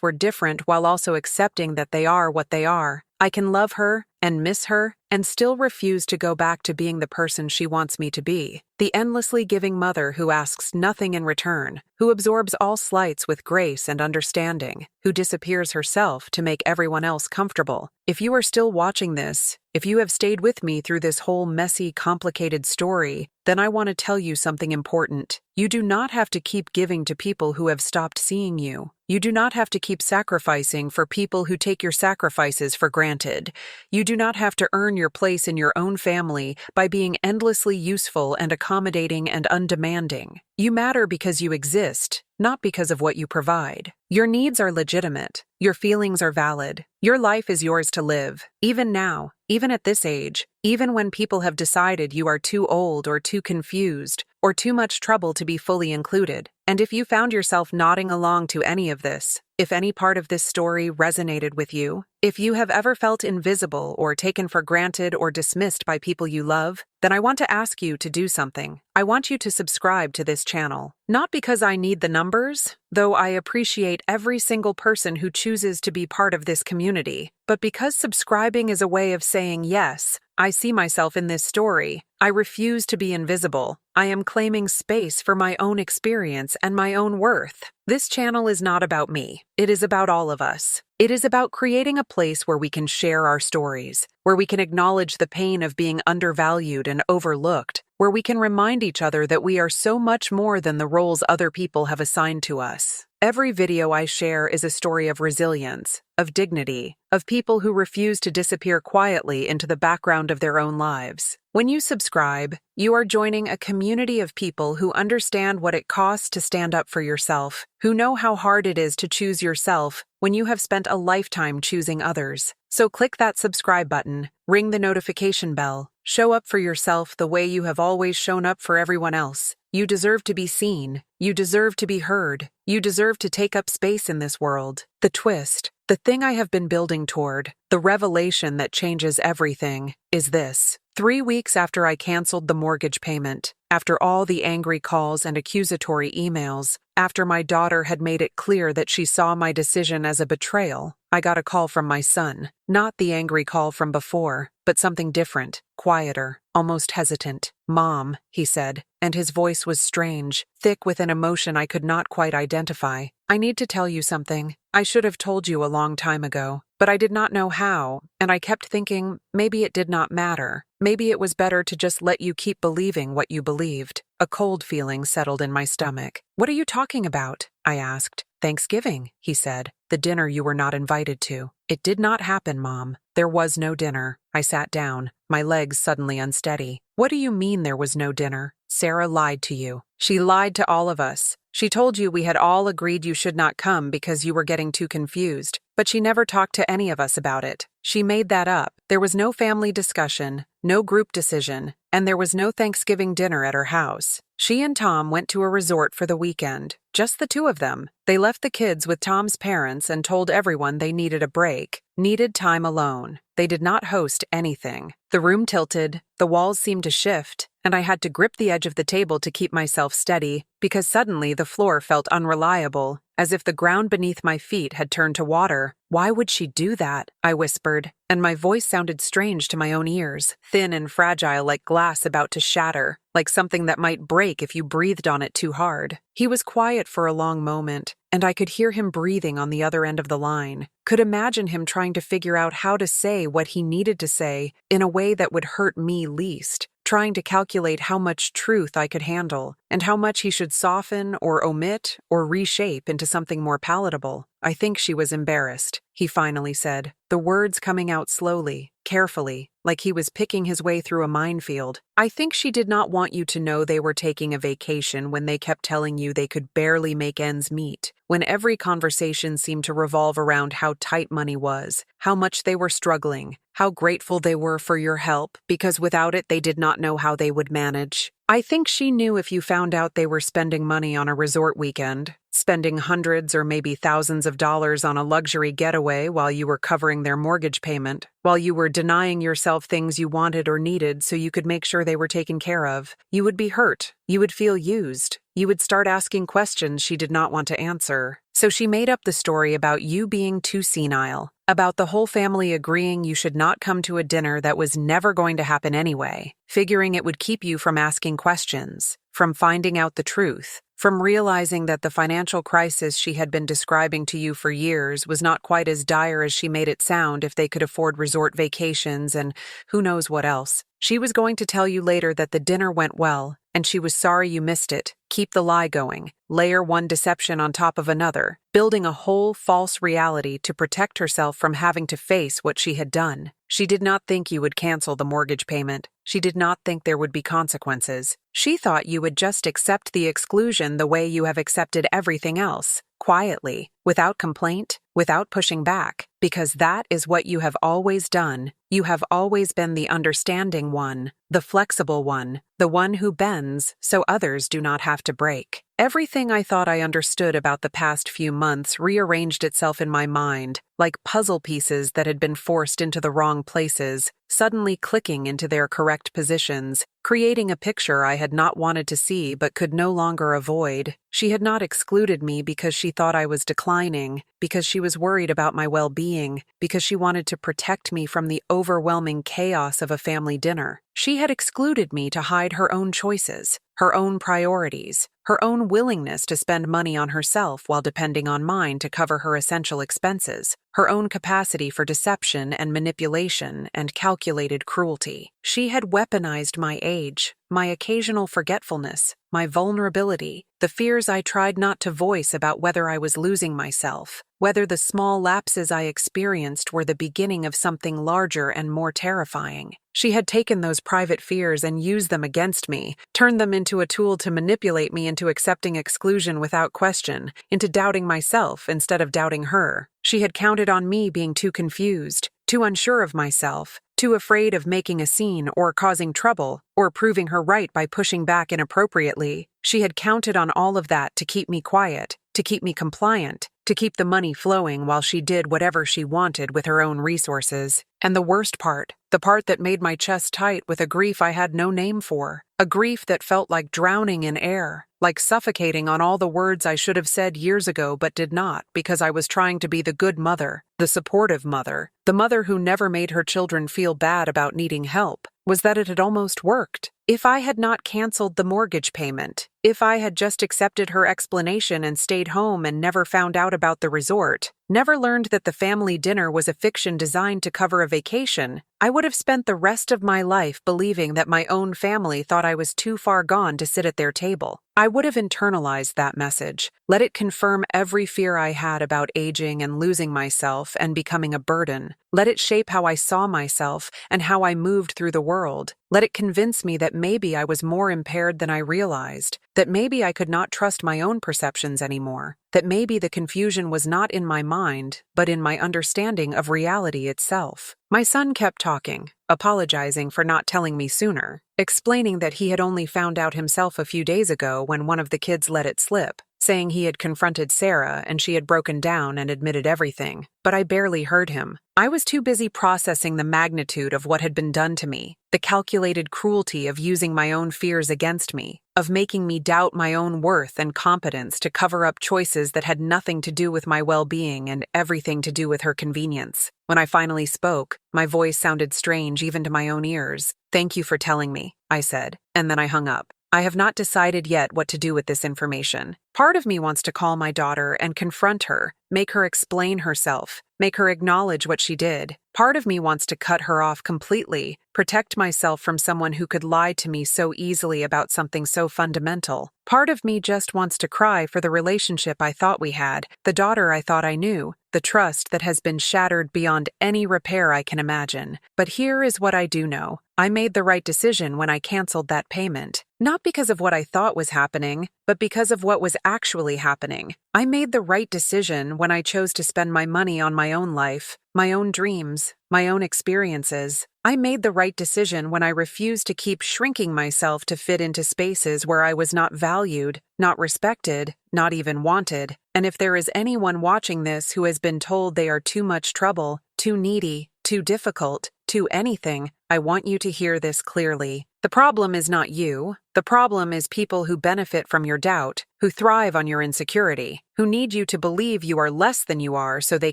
S1: were different while also accepting that they are what they are. I can love her and miss her and still refuse to go back to being the person she wants me to be. The endlessly giving mother who asks nothing in return, who absorbs all slights with grace and understanding, who disappears herself to make everyone else comfortable. If you are still watching this, if you have stayed with me through this whole messy, complicated story, then I want to tell you something important. You do not have to keep giving to people who have stopped seeing you. You do not have to keep sacrificing for people who take your sacrifices for granted. You do not have to earn your place in your own family by being endlessly useful and accommodating and undemanding. You matter because you exist, not because of what you provide. Your needs are legitimate. Your feelings are valid. Your life is yours to live, even now, even at this age, even when people have decided you are too old or too confused or too much trouble to be fully included. And if you found yourself nodding along to any of this, if any part of this story resonated with you, if you have ever felt invisible or taken for granted or dismissed by people you love, then I want to ask you to do something. I want you to subscribe to this channel. Not because I need the numbers, though I appreciate every single person who chooses to be part of this community, but because subscribing is a way of saying, yes, I see myself in this story. I refuse to be invisible. I am claiming space for my own experience and my own worth. This channel is not about me. It is about all of us. It is about creating a place where we can share our stories, where we can acknowledge the pain of being undervalued and overlooked, where we can remind each other that we are so much more than the roles other people have assigned to us. Every video I share is a story of resilience, of dignity, of people who refuse to disappear quietly into the background of their own lives. When you subscribe, you are joining a community of people who understand what it costs to stand up for yourself, who know how hard it is to choose yourself when you have spent a lifetime choosing others. So click that subscribe button, ring the notification bell, show up for yourself the way you have always shown up for everyone else. You deserve to be seen. You deserve to be heard. You deserve to take up space in this world. The twist, the thing I have been building toward, the revelation that changes everything, is this. 3 weeks after I canceled the mortgage payment, after all the angry calls and accusatory emails, after my daughter had made it clear that she saw my decision as a betrayal, I got a call from my son. Not the angry call from before, but something different, quieter, almost hesitant. "Mom," he said, and his voice was strange, thick with an emotion I could not quite identify. "I need to tell you something. I should have told you a long time ago, but I did not know how, and I kept thinking maybe it did not matter. Maybe it was better to just let you keep believing what you believed." A cold feeling settled in my stomach. "What are you talking about?" I asked. "Thanksgiving," he said. "The dinner you were not invited to." "It did not happen, Mom. There was no dinner." I sat down, my legs suddenly unsteady. "What do you mean there was no dinner?" "Sarah lied to you. She lied to all of us. She told you we had all agreed you should not come because you were getting too confused, but she never talked to any of us about it. She made that up. There was no family discussion, no group decision, and there was no Thanksgiving dinner at her house. She and Tom went to a resort for the weekend, just the two of them. They left the kids with Tom's parents and told everyone they needed a break, needed time alone. They did not host anything. The room tilted, the walls seemed to shift, and I had to grip the edge of the table to keep myself steady, because suddenly the floor felt unreliable, as if the ground beneath my feet had turned to water. "Why would she do that?" I whispered, and my voice sounded strange to my own ears, thin and fragile like glass about to shatter, like something that might break if you breathed on it too hard. He was quiet for a long moment, and I could hear him breathing on the other end of the line, could imagine him trying to figure out how to say what he needed to say in a way that would hurt me least, trying to calculate how much truth I could handle, and how much he should soften or omit or reshape into something more palatable. "I think she was embarrassed," he finally said, the words coming out slowly, carefully, like he was picking his way through a minefield. "I think she did not want you to know they were taking a vacation when they kept telling you they could barely make ends meet, when every conversation seemed to revolve around how tight money was, how much they were struggling, how grateful they were for your help, because without it they did not know how they would manage. I think she knew if you found out they were spending money on a resort weekend, spending hundreds or maybe thousands of dollars on a luxury getaway while you were covering their mortgage payment, while you were denying yourself things you wanted or needed so you could make sure they were taken care of, you would be hurt, you would feel used, you would start asking questions she did not want to answer. So she made up the story about you being too senile, about the whole family agreeing you should not come to a dinner that was never going to happen anyway, figuring it would keep you from asking questions, from finding out the truth, from realizing that the financial crisis she had been describing to you for years was not quite as dire as she made it sound if they could afford resort vacations and who knows what else. She was going to tell you later that the dinner went well, and she was sorry you missed it. Keep the lie going, layer one deception on top of another, building a whole false reality to protect herself from having to face what she had done. She did not think you would cancel the mortgage payment. She did not think there would be consequences. She thought you would just accept the exclusion the way you have accepted everything else, quietly, without complaint, without pushing back, because that is what you have always done. You have always been the understanding one, the flexible one, the one who bends so others do not have to break. Everything I thought I understood about the past few months rearranged itself in my mind, like puzzle pieces that had been forced into the wrong places, suddenly clicking into their correct positions, creating a picture I had not wanted to see but could no longer avoid. She had not excluded me because she thought I was declining, because she was worried about my well-being, because she wanted to protect me from the overwhelming chaos of a family dinner. She had excluded me to hide her own choices, her own priorities, her own willingness to spend money on herself while depending on mine to cover her essential expenses, her own capacity for deception and manipulation and calculated cruelty. She had weaponized my age, my occasional forgetfulness, my vulnerability, the fears I tried not to voice about whether I was losing myself, whether the small lapses I experienced were the beginning of something larger and more terrifying. She had taken those private fears and used them against me, turned them into a tool to manipulate me into accepting exclusion without question, into doubting myself instead of doubting her. She had counted on me being too confused, too unsure of myself, too afraid of making a scene or causing trouble, or proving her right by pushing back inappropriately. She had counted on all of that to keep me quiet, to keep me compliant, to keep the money flowing while she did whatever she wanted with her own resources. And the worst part, the part that made my chest tight with a grief I had no name for, a grief that felt like drowning in air, like suffocating on all the words I should have said years ago but did not because I was trying to be the good mother, the supportive mother, the mother who never made her children feel bad about needing help, was that it had almost worked. If I had not canceled the mortgage payment, if I had just accepted her explanation and stayed home and never found out about the resort, never learned that the family dinner was a fiction designed to cover a vacation, I would have spent the rest of my life believing that my own family thought I was too far gone to sit at their table. I would have internalized that message, let it confirm every fear I had about aging and losing myself and becoming a burden. Let it shape how I saw myself and how I moved through the world. Let it convince me that maybe I was more impaired than I realized, that maybe I could not trust my own perceptions anymore, that maybe the confusion was not in my mind, but in my understanding of reality itself. My son kept talking, apologizing for not telling me sooner, explaining that he had only found out himself a few days ago when one of the kids let it slip, saying he had confronted Sarah and she had broken down and admitted everything. But I barely heard him. I was too busy processing the magnitude of what had been done to me, the calculated cruelty of using my own fears against me, of making me doubt my own worth and competence to cover up choices that had nothing to do with my well-being and everything to do with her convenience. When I finally spoke, my voice sounded strange even to my own ears. "Thank you for telling me," I said, and then I hung up. I have not decided yet what to do with this information. Part of me wants to call my daughter and confront her, make her explain herself, make her acknowledge what she did. Part of me wants to cut her off completely, protect myself from someone who could lie to me so easily about something so fundamental. Part of me just wants to cry for the relationship I thought we had, the daughter I thought I knew, the trust that has been shattered beyond any repair I can imagine. But here is what I do know. I made the right decision when I canceled that payment. Not because of what I thought was happening, but because of what was actually happening. I made the right decision when I chose to spend my money on my own life, my own dreams, my own experiences. I made the right decision when I refused to keep shrinking myself to fit into spaces where I was not valued, not respected, not even wanted. And if there is anyone watching this who has been told they are too much trouble, too needy, too difficult, too anything, I want you to hear this clearly. The problem is not you. The problem is people who benefit from your doubt, who thrive on your insecurity, who need you to believe you are less than you are so they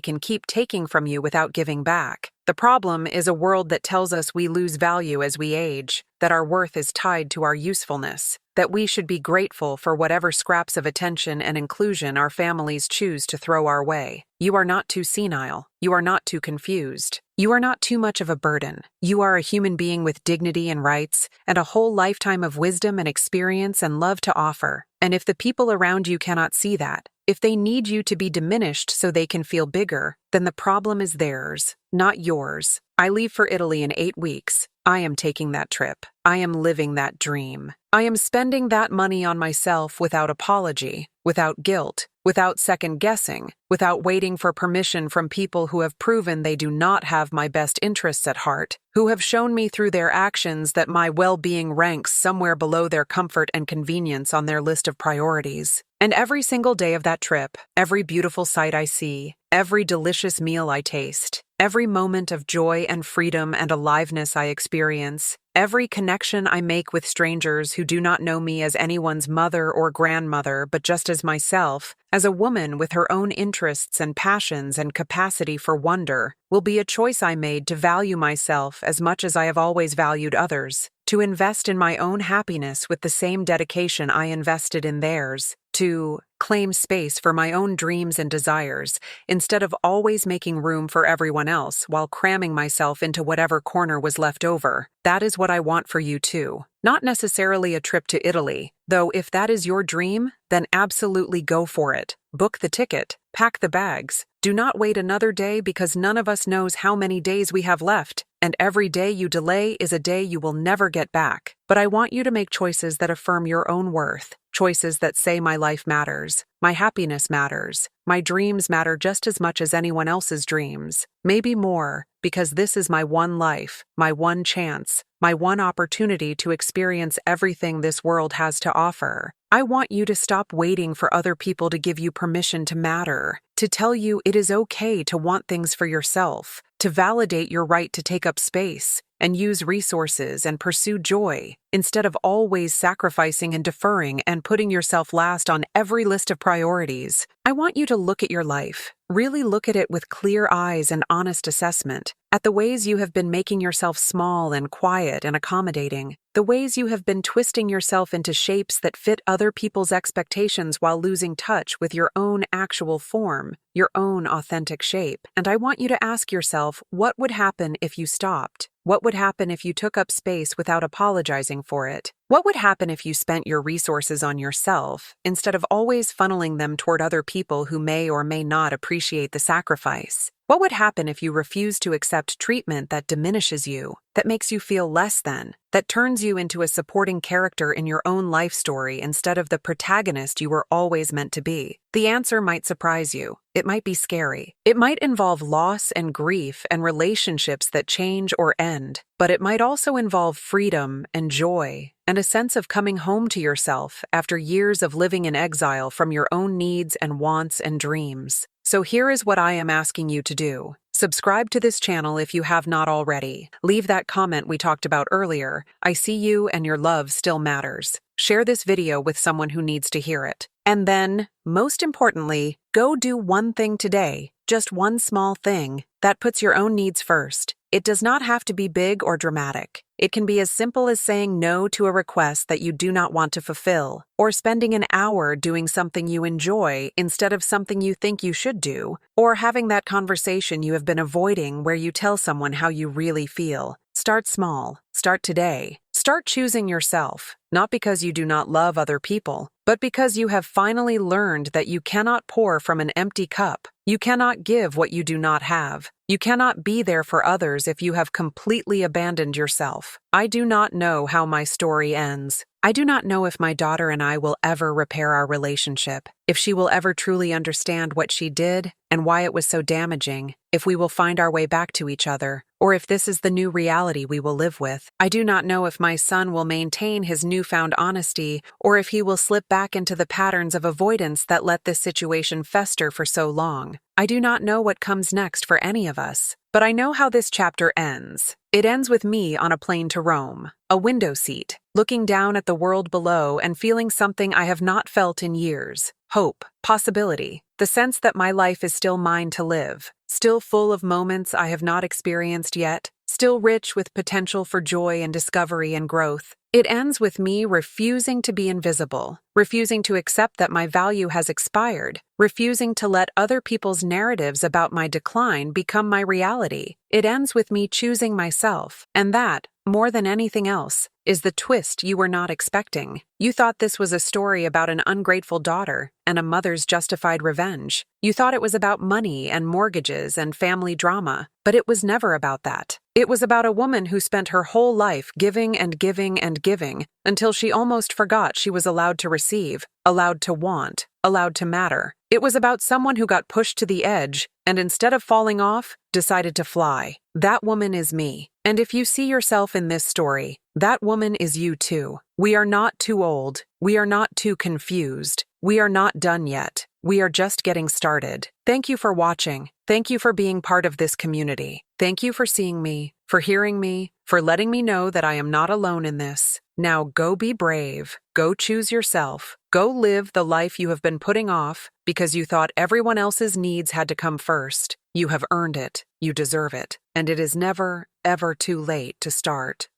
S1: can keep taking from you without giving back. The problem is a world that tells us we lose value as we age, that our worth is tied to our usefulness, that we should be grateful for whatever scraps of attention and inclusion our families choose to throw our way. You are not too senile. You are not too confused. You are not too much of a burden. You are a human being with dignity and rights, and a whole lifetime of wisdom and experience and love to offer. And if the people around you cannot see that, if they need you to be diminished so they can feel bigger, then the problem is theirs, not yours. I leave for Italy in 8 weeks. I am taking that trip. I am living that dream. I am spending that money on myself without apology, without guilt, without second-guessing, without waiting for permission from people who have proven they do not have my best interests at heart, who have shown me through their actions that my well-being ranks somewhere below their comfort and convenience on their list of priorities. And every single day of that trip, every beautiful sight I see, every delicious meal I taste, every moment of joy and freedom and aliveness I experience, every connection I make with strangers who do not know me as anyone's mother or grandmother, but just as myself, as a woman with her own interests and passions and capacity for wonder, will be a choice I made to value myself as much as I have always valued others, to invest in my own happiness with the same dedication I invested in theirs, to claim space for my own dreams and desires, instead of always making room for everyone else while cramming myself into whatever corner was left over. That is what I want for you too. Not necessarily a trip to Italy, though if that is your dream, then absolutely go for it. Book the ticket, pack the bags. Do not wait another day because none of us knows how many days we have left, and every day you delay is a day you will never get back. But I want you to make choices that affirm your own worth, choices that say my life matters, my happiness matters, my dreams matter just as much as anyone else's dreams, maybe more, because this is my one life, my one chance, my one opportunity to experience everything this world has to offer. I want you to stop waiting for other people to give you permission to matter, to tell you it is okay to want things for yourself, to validate your right to take up space and use resources and pursue joy, instead of always sacrificing and deferring and putting yourself last on every list of priorities. I want you to look at your life, really look at it with clear eyes and honest assessment, at the ways you have been making yourself small and quiet and accommodating, the ways you have been twisting yourself into shapes that fit other people's expectations while losing touch with your own actual form, your own authentic shape. And I want you to ask yourself, what would happen if you stopped? What would happen if you took up space without apologizing for it? What would happen if you spent your resources on yourself, instead of always funneling them toward other people who may or may not appreciate the sacrifice? What would happen if you refuse to accept treatment that diminishes you, that makes you feel less than, that turns you into a supporting character in your own life story instead of the protagonist you were always meant to be? The answer might surprise you. It might be scary. It might involve loss and grief and relationships that change or end, but it might also involve freedom and joy and a sense of coming home to yourself after years of living in exile from your own needs and wants and dreams. So here is what I am asking you to do. Subscribe to this channel if you have not already. Leave that comment we talked about earlier. I see you and your love still matters. Share this video with someone who needs to hear it. And then, most importantly, go do one thing today, just one small thing, that puts your own needs first. It does not have to be big or dramatic. It can be as simple as saying no to a request that you do not want to fulfill, or spending an hour doing something you enjoy instead of something you think you should do, or having that conversation you have been avoiding where you tell someone how you really feel. Start small. Start today. Start choosing yourself, not because you do not love other people, but because you have finally learned that you cannot pour from an empty cup. You cannot give what you do not have. You cannot be there for others if you have completely abandoned yourself. I do not know how my story ends. I do not know if my daughter and I will ever repair our relationship, if she will ever truly understand what she did and why it was so damaging, if we will find our way back to each other, or if this is the new reality we will live with. I do not know if my son will maintain his newfound honesty, or if he will slip back into the patterns of avoidance that let this situation fester for so long. I do not know what comes next for any of us, but I know how this chapter ends. It ends with me on a plane to Rome, a window seat, looking down at the world below and feeling something I have not felt in years. Hope, possibility, the sense that my life is still mine to live, still full of moments I have not experienced yet, still rich with potential for joy and discovery and growth. It ends with me refusing to be invisible, refusing to accept that my value has expired, refusing to let other people's narratives about my decline become my reality. It ends with me choosing myself, and that, more than anything else, is the twist you were not expecting. You thought this was a story about an ungrateful daughter and a mother's justified revenge. You thought it was about money and mortgages and family drama, but it was never about that. It was about a woman who spent her whole life giving and giving and giving until she almost forgot she was allowed to receive, allowed to want, allowed to matter. It was about someone who got pushed to the edge and instead of falling off, decided to fly. That woman is me. And if you see yourself in this story, that woman is you too. We are not too old. We are not too confused. We are not done yet. We are just getting started. Thank you for watching. Thank you for being part of this community. Thank you for seeing me, for hearing me, for letting me know that I am not alone in this. Now go be brave. Go choose yourself. Go live the life you have been putting off because you thought everyone else's needs had to come first. You have earned it. You deserve it. And it is never, ever too late to start.